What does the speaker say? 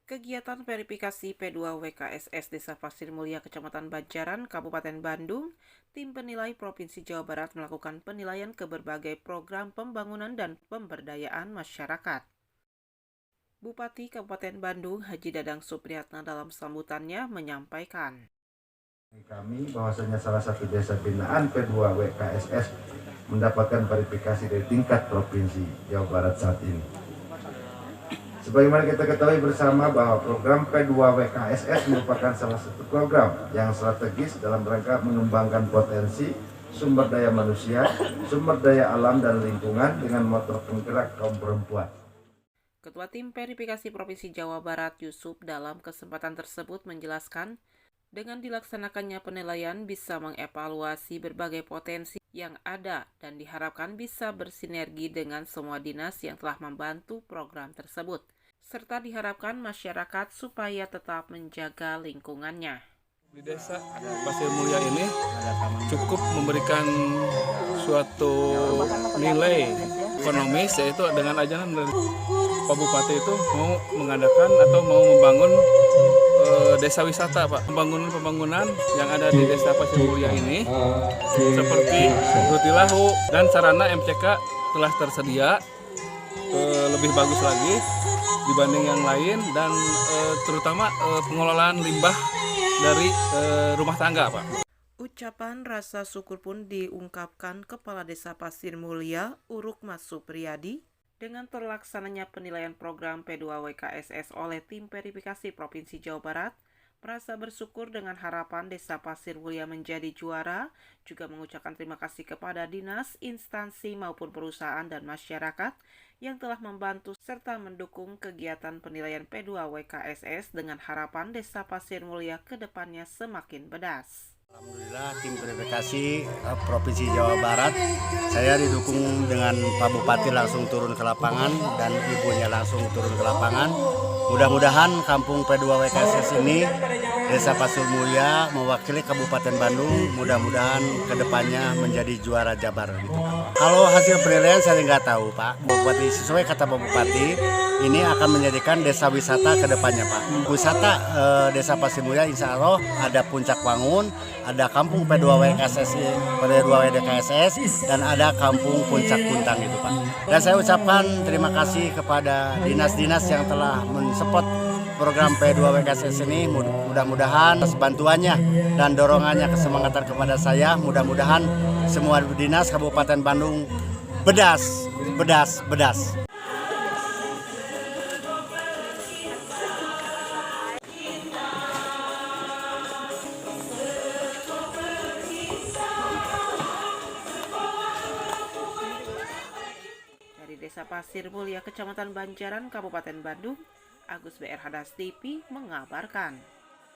Kegiatan verifikasi P2WKSS Desa Pasir Mulia Kecamatan Banjaran, Kabupaten Bandung, tim penilai Provinsi Jawa Barat melakukan penilaian ke berbagai program pembangunan dan pemberdayaan masyarakat. Bupati Kabupaten Bandung Haji Dadang Supriyatna dalam sambutannya menyampaikan. Kami bahwasanya salah satu desa binaan P2WKSS mendapatkan verifikasi dari tingkat Provinsi Jawa Barat saat ini. Sebagaimana kita ketahui bersama bahwa program P2WKSS merupakan salah satu program yang strategis dalam rangka mengembangkan potensi sumber daya manusia, sumber daya alam dan lingkungan dengan motor penggerak kaum perempuan. Ketua Tim Verifikasi Provinsi Jawa Barat Yusuf dalam kesempatan tersebut menjelaskan, dengan dilaksanakannya penilaian bisa mengevaluasi berbagai potensi yang ada dan diharapkan bisa bersinergi dengan semua dinas yang telah membantu program tersebut, serta diharapkan masyarakat supaya tetap menjaga lingkungannya. Di desa Pasir Mulia ini cukup memberikan suatu nilai ekonomis, yaitu dengan ajaran dari Pak Bupati itu mau mengadakan atau mau membangun desa wisata, Pak. Pembangunan yang ada di desa Pasir Mulia ini seperti rutilahu dan sarana MCK telah tersedia lebih bagus lagi dibanding yang lain, dan terutama pengelolaan limbah dari rumah tangga, Pak. Ucapan rasa syukur pun diungkapkan Kepala Desa Pasir Mulia Urukmas Supriyadi dengan terlaksananya penilaian program P2WKSS oleh tim verifikasi Provinsi Jawa Barat. Merasa bersyukur dengan harapan Desa Pasir Mulia menjadi juara, juga mengucapkan terima kasih kepada dinas, instansi maupun perusahaan dan masyarakat yang telah membantu serta mendukung kegiatan penilaian P2WKSS dengan harapan Desa Pasir Mulia ke depannya semakin bedas. Alhamdulillah, tim verifikasi Provinsi Jawa Barat, saya didukung dengan Pak Bupati langsung turun ke lapangan dan ibunya langsung turun ke lapangan. Mudah-mudahan kampung P2WKSS ini, Desa Pasir Mulia mewakili Kabupaten Bandung, mudah-mudahan kedepannya menjadi juara Jabar gitu, Pak. Kalau hasil penilaian saya nggak tahu, Pak. Bupati, sesuai kata Pak Bupati, ini akan menjadikan desa wisata kedepannya, Pak. Wisata Desa Pasir Mulia insya Allah ada Puncak Wangun, ada kampung P2WKSS dan ada kampung Puncak Kuntang itu, Pak. Dan saya ucapkan terima kasih kepada dinas-dinas yang telah mensupport program P2WKSS ini. Mudah-mudahan bantuannya dan dorongannya, kesemangatan kepada saya, mudah-mudahan semua dinas Kabupaten Bandung bedas. Dari Desa Pasir Mulia, Kecamatan Banjaran, Kabupaten Bandung, Agus BR Hadas TV mengabarkan.